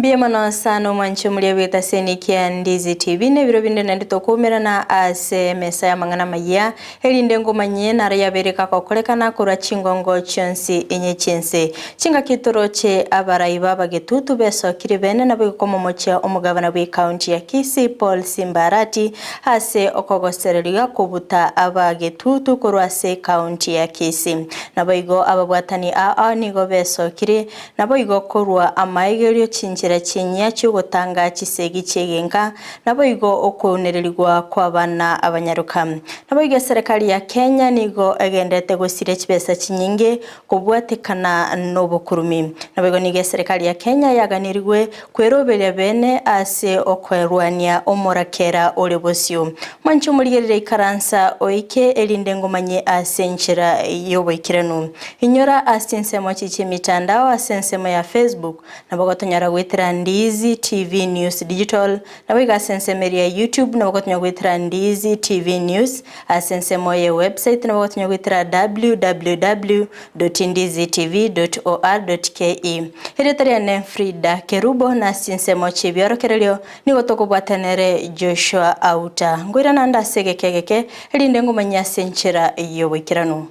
Biamano sana mwancho mlia wita Kisii and Ndizi TV ne biro binde nandito kumera na ase mesa ya mangana Amayia helinde ngoma nye na raya bereka kokolekana kura chingongo chonsi enye chense chinga kitoroche abaraiba bagetutu beso kiribene na bikomo mocha omugabana bwe county ya Kisii Paul Simbarati ase okogosereriga kubuta abagetutu kurwase county ya Kisii na boigo ababwatani nigo beso kiri na boigo kurwa amayigerio chinjira chinya cy'ugutanga kisegi cyegenga nabo igo okunererwa kw'abana abanyaruka nabo iga serikali ya Kenya nigo agendete gusire kibesa kinyinge kubwatekana n'obukurumi nabo igo niga serikali ya Kenya yaganirwe kwerobera bene ase okwerwania omorakera olebosyo manchu muliyerere ikaransa oike elinde ngomanye asenchira yobekirano inyora asensemo cy'imitandao asensemo ya Facebook nabo gotonyara Ndizi TV News Digital na wiga sensemo ya YouTube na wakotunya gwitira Ndizi TV News asensemo ya website na wakotunya gwitira www.ndizitv.or.ke hereditaria ne Frida Kerubo na sensemo chibyorokerelyo ni gotoko bwatenere Joshua Auta ngwira nanda segekegeke elinde ngomanya senchera yobekirano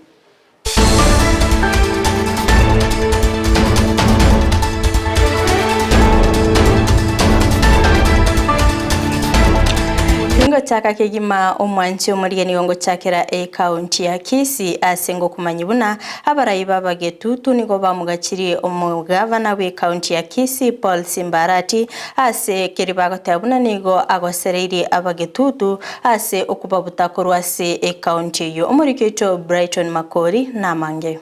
chaka kegima omwanchi omuliyeni yongo chakera county ya Kisii asengo kumanyibuna abarayiba bagetutu nigo bamugakiri omugavana we county ya Kisii Paul Simbarati ase keribagotabuna nigo agosereiri abagetutu ase okubabuta korwase county yo omurikito Brighton Makori namange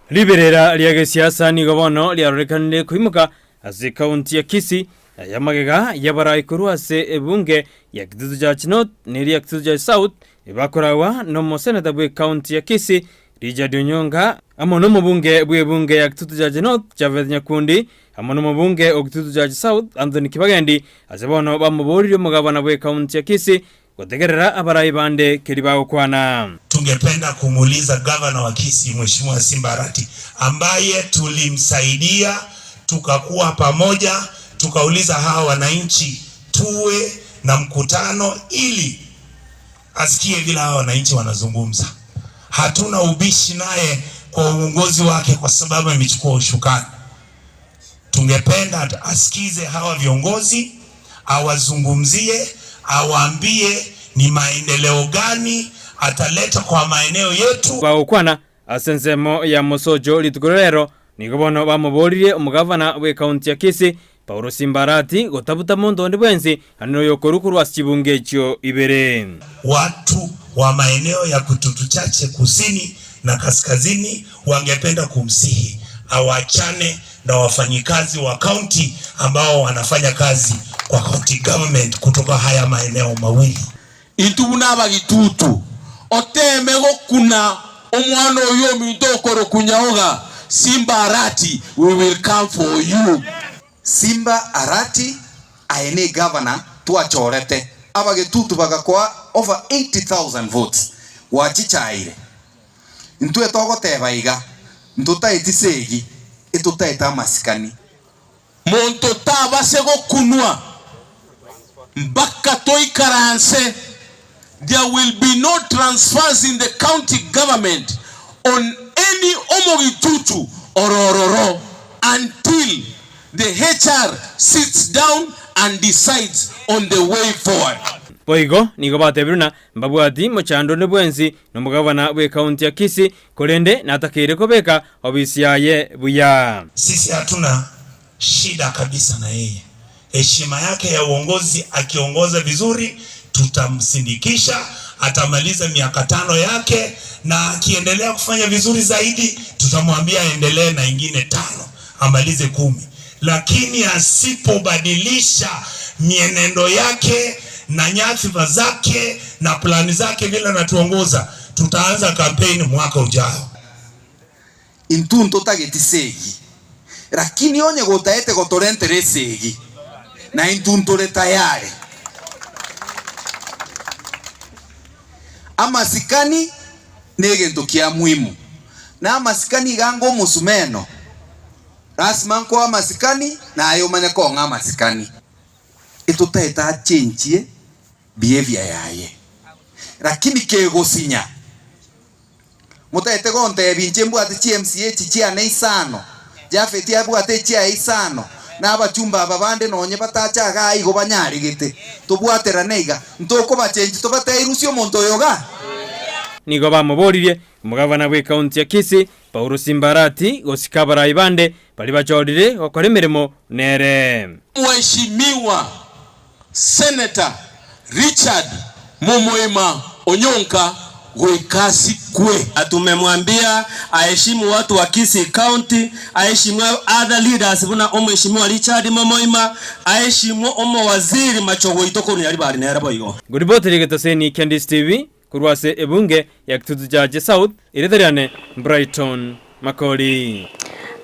liberera lya siasa nigo bono lyarorekanire kuimuka ase county ya Kisii yamagega yabarai kurwase ebunge ya kitutu ja North neri ya kitutu ja South ibakorawa no senata bwe county ya Kisii Richard Onyonga amono mubunge bwe bunge ya kitutu ja North Javed Nyakundi amono mubunge okitutu ja South Anthony Kibagendi azebono bamuborire mugabana bwe county ya Kisii kutegerera abarai bande keribago kwana. Tungependa kumuuliza governor wa Kisii Mheshimiwa Simbarati ambaye tulimsaidia tukakuwa pamoja tukauliza hawa wananchi tuwe na mkutano ili asikie vile hawa wananchi wanazungumza. Hatuna ubishi naye kwa uongozi wake kwa sababu amechukua ushukani. Tungependa asikize hawa viongozi, awazungumzie, awaambie ni maendeleo gani ataleta kwa maeneo yetu. Baukwana asensemo ya Mosojo litugorero nigobono bamuborire umugavana we county ya Kisii Paul Simbarati gotabuta mondo ndibwenzi hano yokorukuru wasibunge cyo ibere. Watu wa maeneo ya kututu chache kusini na kaskazini wangependa kumsihi awachane na wafanyikazi wa county ambao wanafanya kazi kwa county government kutoka haya maeneo mawili. Itubuna abagitutu otemego kuna omwana oyo mitokoro kunyaoga Simbarati we will come for you. Simba Arati aene governor tuachorete abagetutu bagakwa over 80,000 votes wachichaire ntwe togoteba iga ntutayitisegi etutayita masikani monto tabasego kunwa mbaka toikaranse. There will be no transfers in the county government on any omogitutu orororo until the HR sits down and decides on the way forward. Boigo nigo batebiruna mbabwati mochando nebwenzi no mugavana we county ya Kisii kolende natakire kobeka obisi yaye buya. Sisi hatuna shida kabisa na yeye. Heshima yake ya uongozi akiongoza vizuri tutamsindikisha, atamaliza miaka 5 yake na akiendelea kufanya vizuri zaidi tutamwambia aendelee na ingine 5 amalize 10. Lakini asipobadilisha mienendo yake na nyadhifa zake na plani zake vile anatuongoza tutaanza kampeni mwaka ujao. Intunto tagetisegi lakini onye gotaete gotorente segi na intunto le tayari amasikani negento kia muhimu na amasikani gango musumeno Lazima nko masikani na ayo manya ko nga masikani. Itutaita change behavior yaye. Lakini kegosinya. Mutaite gonte binche mbwate CMCA chichia ne isano. Jafeti abwate chia isano. Na abachumba babande nonye batacha ga igo banyari gite. Tubwatera neiga. Ntoko bachenji tobate irusio monto yoga. Nigo bamuboririe umugabana we county ya Kisii Paulo Simbarati gosikabara ibande bali bachorire gukora imirimo nere. Mheshimiwa Senator Richard Momoima Onyonka gwekasi kwe. Atumemwambia aheshimu watu wa Kisii County, aheshimu other leaders buna Mheshimiwa Richard Momoima, aheshimu waziri machogo itoko ni bari nera boyo. Guriboteri getaseni Ndizi TV kurwase ebunge ya kitutu cha South irethariane Brighton Makori.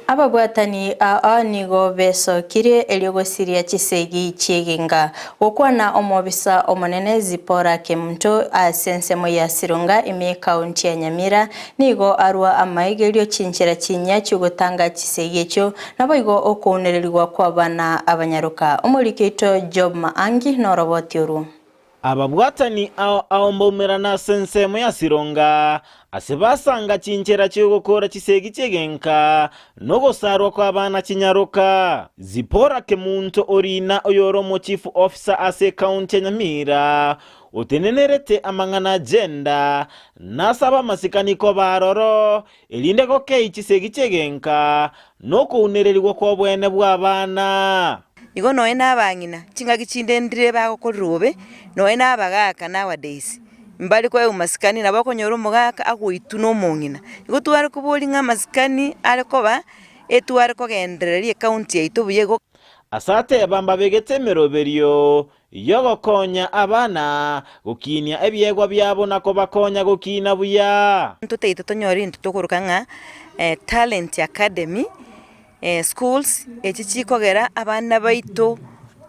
Ababwatani nigo besokire eliogosiria chisegi chiegenga gukwana omobisa omonene Zipora Kemunto asensemo ya Sirunga ime county ya Nyamira nigo arwa amaigerio chinchera chinya cyugutanga chisegi cyo naboigo okunererwa kwa bana abanyaruka omuriketo Job Maangi no roboti uru. Ababwatani aombomera na sensemo ya Sirunga asibasanga chinchera cyogokora chisegi cyegenka no gosarwa kwa bana kinyaruka. Zipora Kemunto orina oyoromo chief officer ase county Nyamira utenenerete amangana agenda nasaba masikani ko baroro elinde ko kei chisegi cyegenka no kunererwa kwa bwene bwa bana. Igo noe nabangina chinga gichindendire bagokorrobe noe nabagaka nowadays mbali kwa umasikani nabakonyora umugaka agwitu no mongina igo twari kubolinga masikani arekoba etwari kogendereria county yaitu buyego asate bamba begete meroberio yogokonya abana gukinia ebyegwa byabo nako bakonya gukina buya ntuteite tonyori ntutokorukanga talent academy schools echichikogera abana baito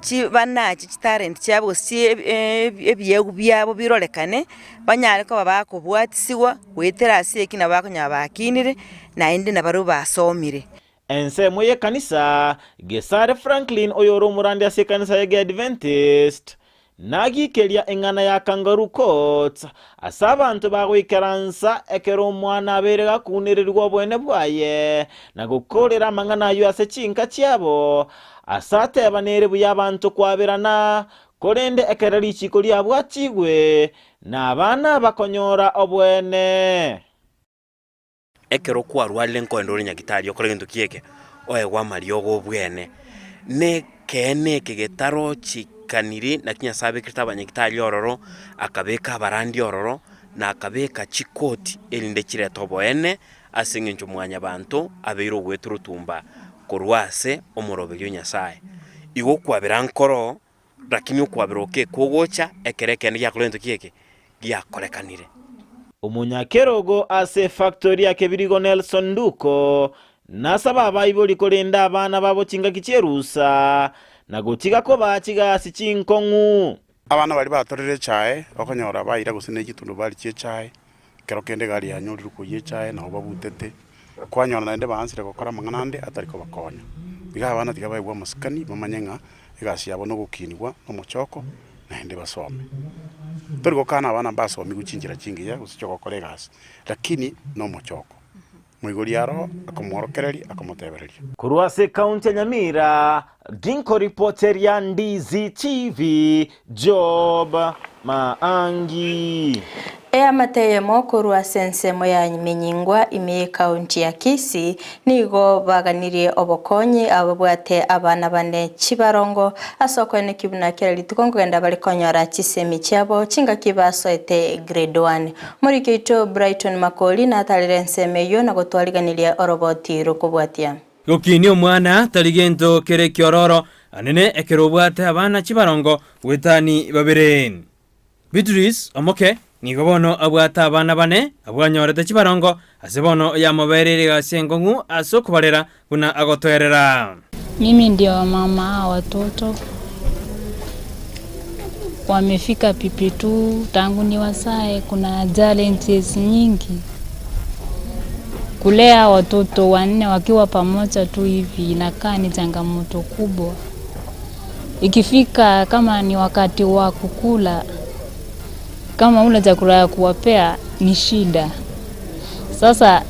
chibana talent cyabo si ebyegu byabo birorekane banyare ko babakobwatisiwa wetera seki nabakonya bakinire na indi nabaru basomire. Ensa moye kanisa Gesare Franklin oyoro murandi ase kanisa ya Adventist nagi kelia engana ya Kangaroo Court asabantu bagwikaransa ekero mwana aberega kunererwa bwene bwaye na gukorera mangana yo ase chinka cyabo asate banere buyabantu kwaberana korende ekerari chikoli abwachigwe na abana bakonyora obwene ekero kwarwa lenko endore nyagitari okore gintu kieke oye gwa mario go bwene ne kene kegetaro chikaniri na kinya sabe kitaba nyagitari ororo akabeka abarandi ororo na akabeka chikoti elinde chireto bwene asinginjo mwanya bantu abeiro gweturu tumba korwase omorobelyo nyasaye igo kwabera nkoro lakini okwaberoke kogocha ekereke ndi yakolento kieke giakorekanire. Umunyakerogo ase factory ya Kebirigo Nelson Duko nasaba abayiboli kolenda abana babo chinga kicherusa na guchiga ko bachiga sichinkongu abana bali batorere chae bakonyora bayira gusine gitundu bali chie chae kero kende gari yanyuriru kuye chae na babutete kwanyora nande bansire gukora manganande atariko bakonya biga abana tiga bayibwa maskani bamanyenga igasi yabo no gukinirwa no muchoko na ende basome turiko kana abana basomi guchinjira chingiya gusichoko kolegas lakini no muchoko mwigori yaro akomorokereri akomotebereria kurwase county Nyamira dinko reporter ya Ndizi TV Job Maangi. Eyemo kurwa sensemo ya Minyingwa ime county ya Kisii nigo baganirie obokonyi ababwate abana bane chibarongo asokone kibuna kera litukongo genda bali konyora chisemi cyabo chinga kibaso ete grade 1 muri kito Brighton Makori na talirense yo na gotwaliganiria oroboti rukubwatia gukini omwana taligento kere kyororo anene ekerobwate abana chibarongo wetani babere Beatrice Omoke nigobono abwata abana bane abwanyorete chibarongo asebono yamoberere gasengongu asokubarera kuna agotoerera. Mimi ndio mama watoto wamefika pipitu tangu ni wasae, kuna challenges nyingi kulea watoto 4 wakiwa pamoja tu hivi inakaa ni changamoto kubwa. Ikifika kama ni wakati wa kukula, kama una chakula ya kuwapea ni shida. Sasa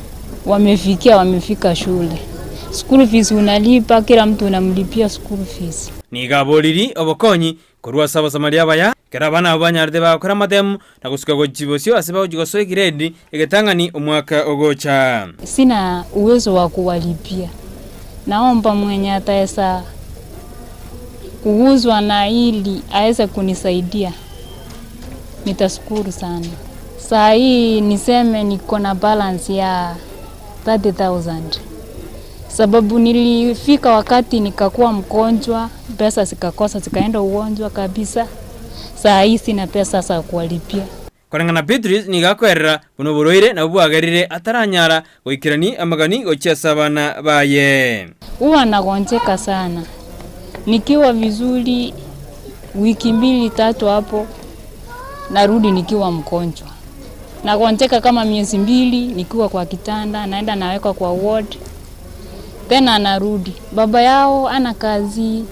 wamefika shule. School fees unalipa, kila mtu unamlipia school fees. Ni gaboliri obokonyi kurwa saba samaria baya karabana abanyarde bakora mademu na gusuka gojibosyo aseba ujigosoe grade igetangani umwaka ogocha. Sina uwezo wa kuwalipia. Naomba mwenye ataweza kuuzwa na ili aweze kunisaidia. Nitashukuru sana. Saa hii niseme niko na balance ya 30,000. Sababu nilifika wakati nikakuwa mgonjwa, pesa zikakosa, zikaenda ugonjwa kabisa. Saa hii sina pesa za kuwalipia. Korangana Beatrice ni gakwerera buno buroire na buagarire ataranyara goikirani amagani gochia sabana baye. Huwa nagonjeka sana. Nikiwa vizuri wiki 2-3 hapo narudi nikiwa mgonjwa. Nagonjeka kama miezi 2 nikiwa kwa kitanda, naenda naweka kwa ward. Tena narudi. Baba yao ana kazi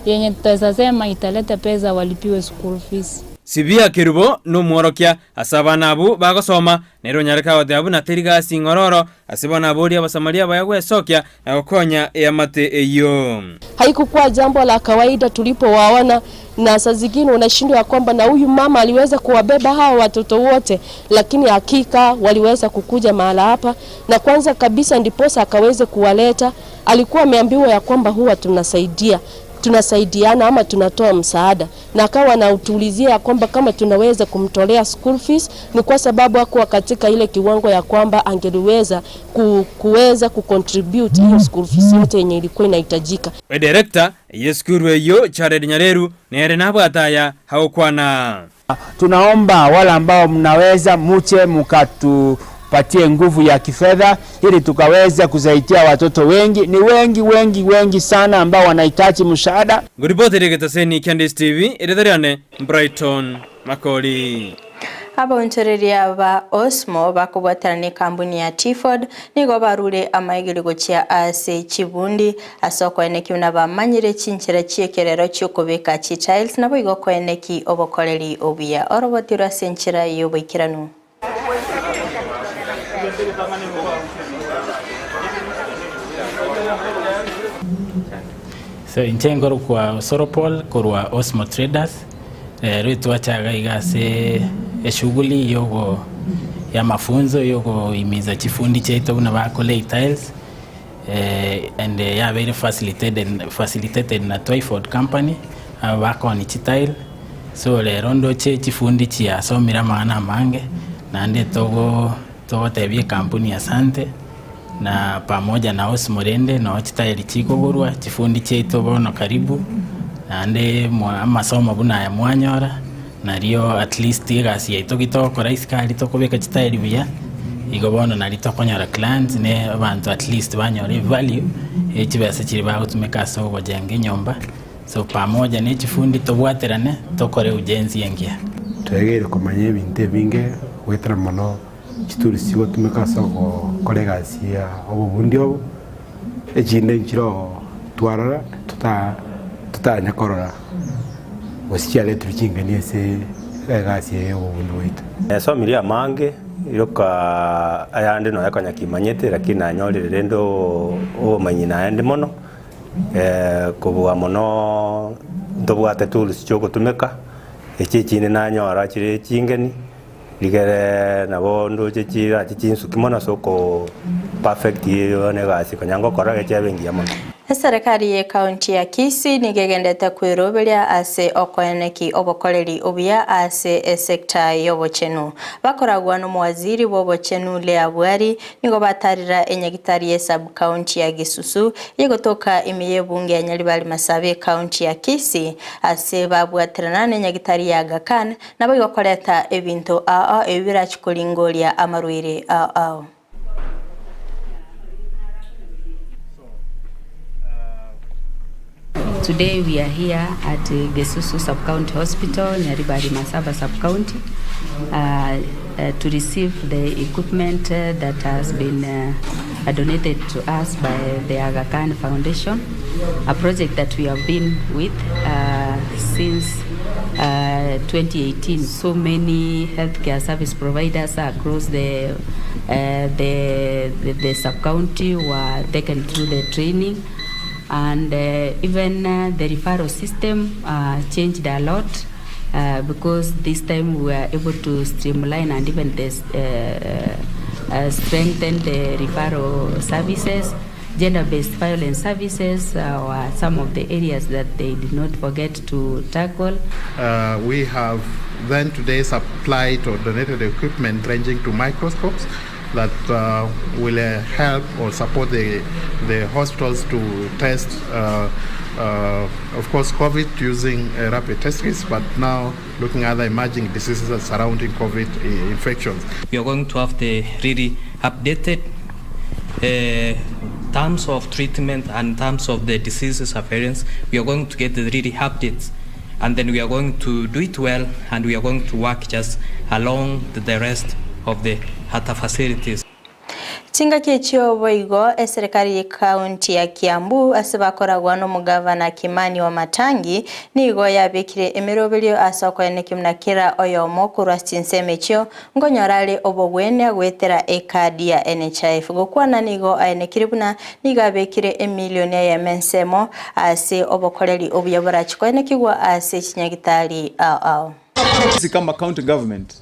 yenye tutasema italeta pesa walipiwe school fees. Sibia kirubo no mworokia asabana abu bagosoma nero nyareka wadabu na teriga singororo asibana abodi abasamaria bayagwe sokya na okonya ya mate eyo. Haikukuwa jambo la kawaida tulipowaona, na saa zingine unashindwa kwamba na huyu mama aliweza kuwabeba hao watoto wote, lakini hakika waliweza kukuja mahala hapa, na kwanza kabisa ndiposa akaweze kuwaleta. Alikuwa ameambiwa ya kwamba huwa tunasaidiana ama tunatoa msaada, na akawa na utulizia kwamba kama tunaweza kumtolea school fees ni kwa sababu hakuwa katika ile kiwango ya kwamba angeliweza kuweza kucontribute hiyo school fees yote yenye ilikuwa inahitajika. Director yeskuru yo Charles Nyareru nere nabwataya haokwana. Tunaomba wale ambao mnaweza muche mukatupatie nguvu ya kifedha ili tukaweza kusaidia watoto wengi. Ni wengi sana ambao wanahitaji msaada. Nguripoti regetaseni Candice TV edariane Brighton Makoli. Abonchereria ba Osmo bakubwatarani kampuni ya Tiford nigo barure amayigiri gochia ase chibundi asoko eneki unaba manyire chinchira chiekerero cyokubeka chi tiles nabo igoko eneki obokoreri obuya orobotira senchira yobikiranu. So inchengoro kwa Soropol kwa Osmo Traders ritu achaga igase shughuli yogo ya mafunzo yogo imiza chifundi cheto na bakole tiles and ya very facilitated na Twyford company bako ni tile. So le rondo chifundi chia somira maana mange na ande togo tebie kampuni asante na pamoja na Osmo rende na tile chiko gurwa chifundi cheto bono karibu ande masomo buna ya mwanyora na rio at least igasi yaito kitoko rais kali to kubeka chitairi bia igobono na lito konyara clients ne abantu at least banyore value echibese chiri ba utumeka so bojenge nyomba so pamoja ne chifundi to bwaterane to kore ujenzi yengia twegere komanye binte binge wetra mono chituri sigo tumeka so kolegasi ya obubundi obo echinde nchiro twarara tutanya korora wasichale tuchinga niese gasi yo bundu wetu so miria mange iroka ayande no yakanya kimanyete lakini anyolire rendo o manyina ende mono kubuga mono ndobwate tools choko tumeka echichine nanyora chire chingeni ligere nabo ndo chichira chichinsu kimono soko perfect yo ne gasi kanyango korage chabengia mono. Serikali ya kaunti ya Kisii nigegendete kwiroberia ase okoeneki obokoreri obuya ase sekta yobochenu bakoragwa no mwaziri wobochenu Lea Bwari nigo batarira enyagitari ya sub county ya Gisusu yegotoka imiye bunge ya Nyaribali Masabe county ya Kisii ase babwatirana enyagitari ya Gakan nabo igokoreta ebintu ebira chikolingolia amarwire Today we are here at Gisusu Sub-County Hospital, Nyaribali Masabe Sub-County, to receive the equipment that has been donated to us by the Aga Khan Foundation, a project that we have been with since 2018. So many healthcare service providers across the sub-county were taken through the training, and even the referral system changed a lot because this time we were able to streamline and even strengthen the referral services. Gender-based violence services were some of the areas that they did not forget to tackle. We have then today supplied or donated equipment ranging to microscopes that will help or support the hospitals to test, of course, COVID using rapid test kits, but now looking at the emerging diseases surrounding COVID infections. We are going to have the really updated terms of treatment and terms of the disease surveillance. We are going to get the really updates, and then we are going to do it well, and we are going to work just along the rest of the other facilities. Tinga kechio boigo serikali kaunti ya Kiambu asibakoragwa no mugavana Kimani wa Matangi nigo yabikire emirobelio asoko enekimnakira Eyemo kurwa cinsemechio ngonyorale obogwene agwetera ekadi ya NHIF gokwana nigo aenekiribuna nigabekire emilioni ya mensemo ase obokoreri obuyabara chikone kigwa ase chinyagitali ao. Sisi kama county government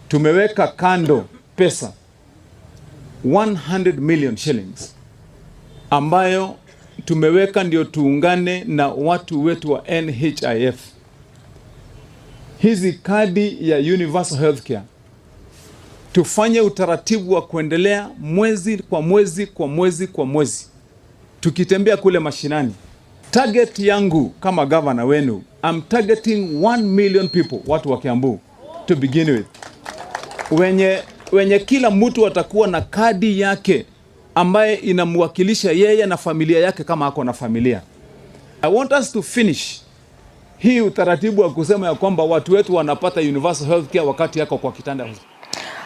tumeweka kando pesa 100 million shillings ambayo tumeweka ndio tuungane na watu wetu wa NHIF. Hizi kadi ya universal healthcare tufanye utaratibu wa kuendelea mwezi kwa mwezi kwa mwezi kwa mwezi, tukitembea kule mashinani. Target yangu kama governor wenu, I'm targeting 1 million people, watu wa Kiambu to begin with, wenye kila mtu atakuwa na kadi yake ambaye inamwakilisha yeye na familia yake kama ako na familia. I want us to finish hii utaratibu wa kusema ya kwamba watu wetu wanapata universal healthcare wakati yako kwa kitanda.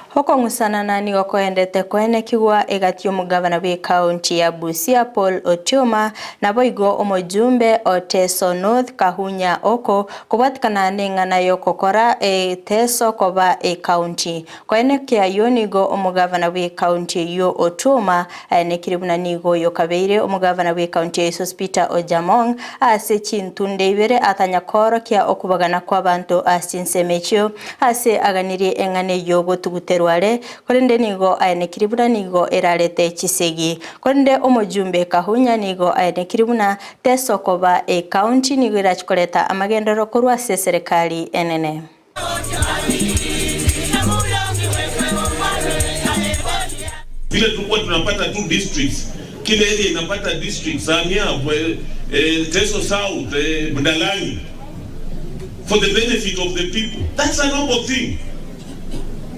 Hoko ngusana nani wako endete kwene kigwa egatio mugavana we county ya Busia Paul Otioma na boigo omojumbe Oteso North Kahunya oko kubatikana nengana yokokora Teso koba county kwene kia yonigo omugavana we county yo Otioma nekiribuna nigo yokabeire omugavana we county ya Hospital Ojamong ase chintunde ibere atanyakoro kia okubagana kwa bantu asinsemechio ase aganirie engane yogo tugutero wale kolende nigo aenekiribuna nigo erarete chisegi kolende omojumbe Kahunya nigo aenekiribuna Teso koba county nigo irachikoleta amagendero korwa serikali enene. Vile tulikuwa tunapata 2 districts, kile area inapata districts Amia, Teso South, Budalangi, for the benefit of the people. That's a noble thing.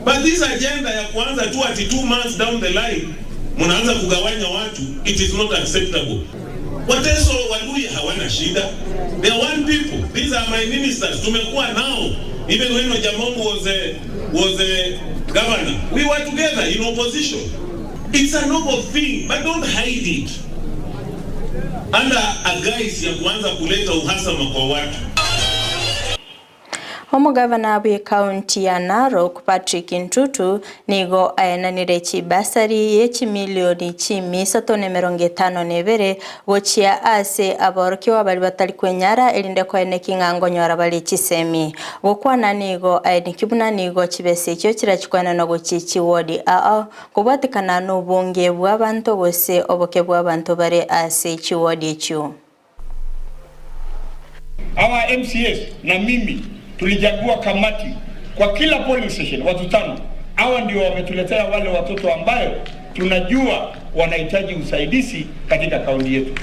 But this agenda ya kuanza tu ati 2 months down the line mnaanza kugawanya watu, it is not acceptable. Wateso Waluya hawana shida. They are one people. These are my ministers. Tumekuwa nao. Even when Ojamong was a governor, we were together in opposition. It's a noble thing, but don't hide it under a guise ya kuanza kuleta uhasama kwa watu. Omugavana we county ya Narok Patrick Ntutu nigo aenanire chibasari yechi milioni chimi satone meronge 52 gochia ase aborokiwa bali batali kwenyara elinde ko enekingango nyora bali chisemi gokwana nigo aenikibuna nigo chibese cyo kirachikwana no gochichi wodi kubatikana no bunge bw'abantu bose oboke bw'abantu bare ase chiwodi cyo. Our MCS na mimi tulijagua kamati kwa kila polling station watu 5. Hawa ndio wametuletea wale watoto ambayo tunajua wanahitaji usaidizi katika kaunti yetu.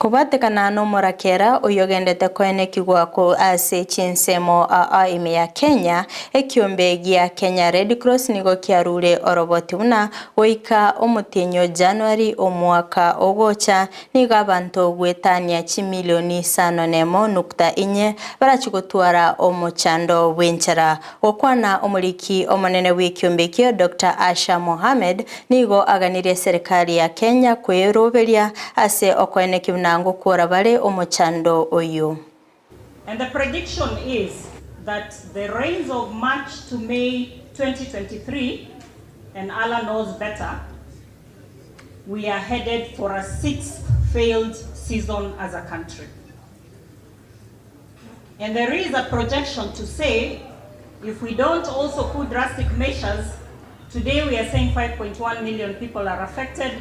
kubatikana no murakera uyogendete kwenekigwa ku ase chinsemo Eyemo Kenya ekiombe gia Kenya Red Cross nigo kiarure oroboti una oika omutinyo January omwaka ogocha niga abantu gwetania chimilioni 5.4 barachigotwara omuchando bwenchera okwana omuliki omonene w'ikiombe kio Dr. Asha Mohamed nigo aganirie serikali ya Kenya kweroberia ase okweneki nango kura bale omuchando oyo. And the prediction is that the rains of March to May 2023, and Allah knows better, we are headed for a 6th failed season as a country. And there is a projection to say, if we don't also put drastic measures, today we are saying 5.1 million people are affected.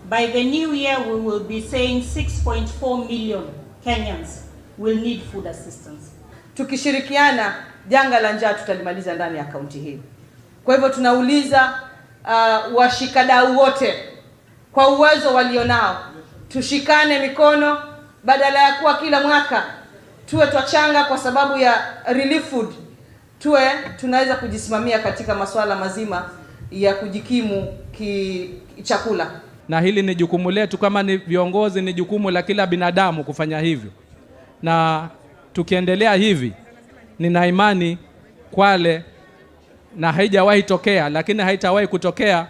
By the new year, we will be saying 6.4 million Kenyans will need food assistance. Tukishirikiana, janga la njaa tutalimaliza ndani ya kaunti hii. Kwa hivyo tunauliza washikadau wote kwa uwezo walionao, tushikane mikono badala ya kuwa kila mwaka tuwe twachanga kwa sababu ya relief food. Tunaweza kujisimamia katika masuala mazima ya kujikimu chakula. Na hili ni jukumu letu kama ni viongozi, ni jukumu la kila binadamu kufanya hivyo. Na tukiendelea hivi, nina imani Kwale, na haijawahi tokea, lakini haitawahi kutokea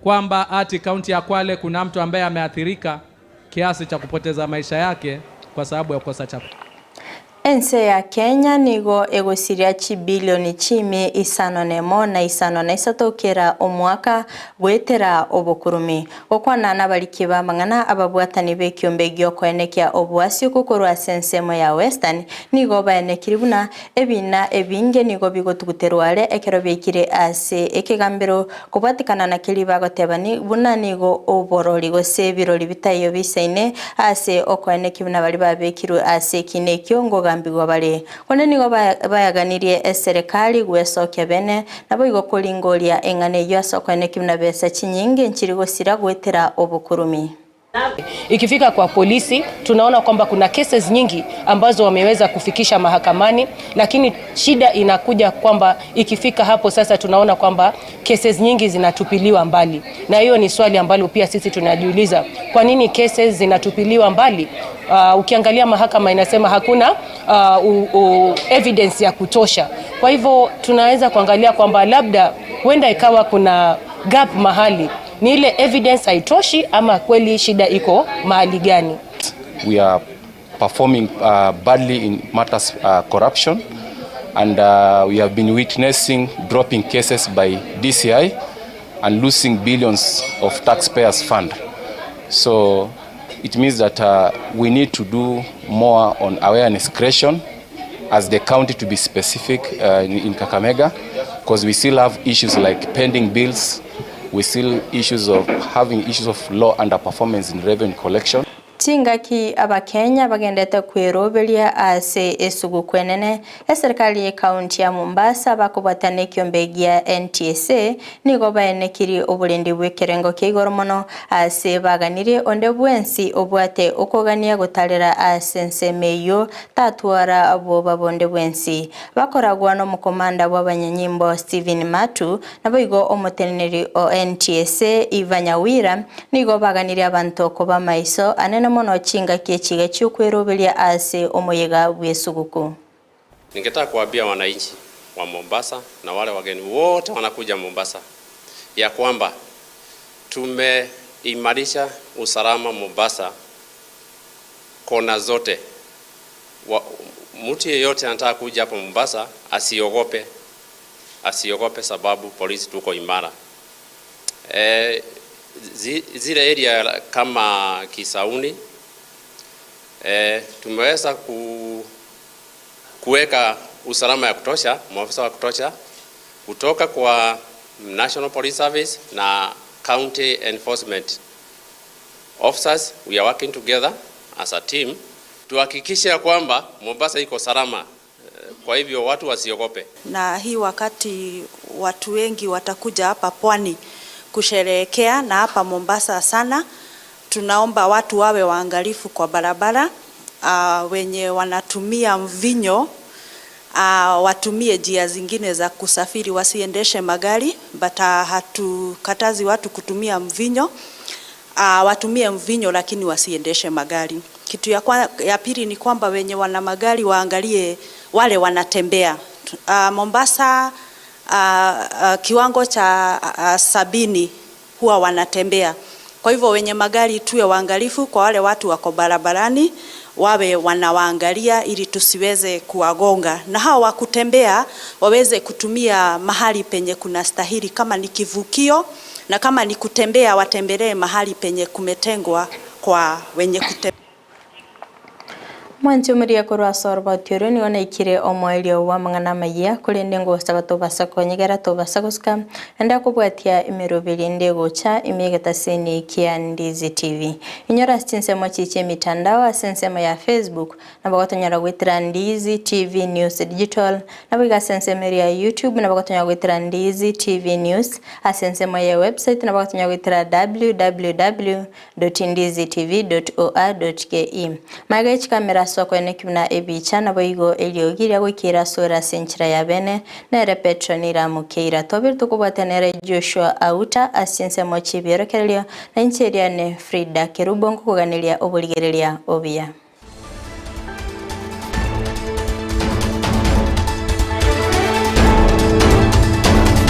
kwamba ati kaunti ya Kwale kuna mtu ambaye ameathirika kiasi cha kupoteza maisha yake kwa sababu ya kukosa chakula. Ensa ya Kenya nigo egosiria chibilioni chimi 5.3 kera omwaka gwetera obukurumi okwana nabaliki ba mangana ababwatani bekiombe gyo kwenekia obwasi kukorwa sensemo ya Western nigo baenekiribuna ebina ebinge nigo bigotuguterwale ekero bekire ase ekigambiro kubatikana na kiliba gotebani buna nigo oborori gose birori bitayo bisaine ase okwenekibuna bali babekirwe ase kinekyo ngo bale kone nigo bayaganirie serikali gwesokia bene nabo igokolingolia engane yasokwane kimna besa chinyinge nchirigo sira gwetera obukurumi. Ikifika kwa polisi tunaona kwamba kuna cases nyingi ambazo wameweza kufikisha mahakamani, lakini shida inakuja kwamba ikifika hapo sasa tunaona kwamba cases nyingi zinatupiliwa mbali. Na hiyo ni swali ambalo pia sisi tunajiuliza, kwa nini cases zinatupiliwa mbali? Ukiangalia mahakama inasema hakuna evidence ya kutosha. Kwa hivyo tunaweza kuangalia kwamba labda huenda ikawa kuna gap mahali, ni ile evidence haitoshi ama kweli shida iko mahali gani? We are performing badly in matters corruption, and we have been witnessing dropping cases by DCI and losing billions of taxpayers' fund. So it means that we need to do more on awareness creation as the county, to be specific, in Kakamega, because we still have issues like pending bills. We still having issues of law underperformance in revenue collection. Tingaki abakenya bagendete kwerobelia ase esugu kwenene serikali ya kaunti ya Mombasa bakubatane kyombegia NTSA nigo baenekiri obulendi bwekerengo kigoromono ase baganire onde bwensi obwate okogania gutalera ase nsemeyo tatwara abo babonde bwensi bakoragwa no mukomanda w'abanyanyimbo Steven Matu naboigo omuteneri o NTSA Ivanyawira nigo baganire abantu koba maiso anene mono chinga kiechiga chukwerobelia ase omoyega bwesuguku. Ningetaka kuambia wananchi wa Mombasa na wale wageni wote wanakuja Mombasa ya kwamba tumeimarisha usalama Mombasa kona zote. Mtu yeyote anataka kuja hapa Mombasa asiogope sababu polisi tuko imara. Zile area kama Kisauni tumeweza kuweka usalama ya kutosha, maafisa wa kutosha kutoka kwa National Police Service na County Enforcement Officers. We are working together as a team tuhakikishe kwamba Mombasa iko salama. Kwa hivyo watu wasiogope. Na hii wakati watu wengi watakuja hapa pwani kusherehekea, na hapa Mombasa sana tunaomba watu wawe waangalifu kwa barabara, wenye wanatumia mvinyo watumie njia zingine za kusafiri, wasiendeshe magari, but hatukatazi watu kutumia mvinyo, watumie mvinyo lakini wasiendeshe magari. Kitu ya pili ni kwamba wenye wana magari waangalie wale wanatembea. Mombasa kiwango cha 70 huwa wanatembea. Kwa hivyo wenye magari tuwe waangalifu kwa wale watu wako barabarani, wawe wanawaangalia ili tusiweze kuwagonga. Na hao wa kutembea waweze kutumia mahali penye kuna stahili, kama ni kivukio, na kama ni kutembea watembelee mahali penye kumetengwa kwa wenye kutembea. Mwancho Maria korwa sorba tioro ni ona ikire omoelio wa mangana Amayia kulende ngosta gatobasa konyegera tobasa guska enda kubwatia imerobeli ndego cha imegeta seni kia Ndizi TV inyora stinsemo chiche mitandao asensema ya Facebook na bagotonyara gwitira Ndizi TV News Digital na biga sensema ya YouTube na bagotonyara gwitira Ndizi TV News asensema ya website na bagotonyara gwitira www.ndizitv.or.ke magaich kamera kwene kimna ebicha na boigo eliogira gwikira sura senchira ya bene na repetronira mukeira tobir tukubwatenere Joshua Auta asiense mochi bierokelio na incheria ne Frida Kerubongo kuganilia obuligerelia obia.